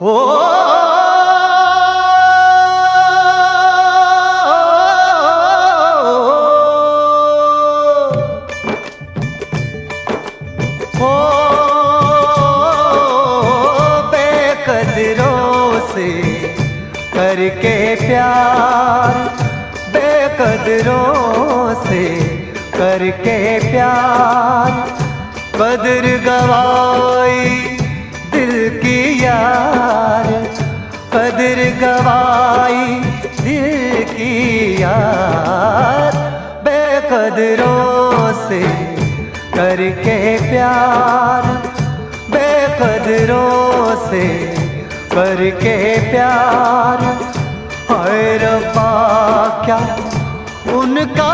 हो बेकदरों से करके प्यार, बेकदरों से करके प्यार, कदर गवाई दिल की यार, कदर गवाई दिल की यार, बेकदरों से करके प्यार, बेकदरों से करके प्यार। हाय रब्बा क्या उनका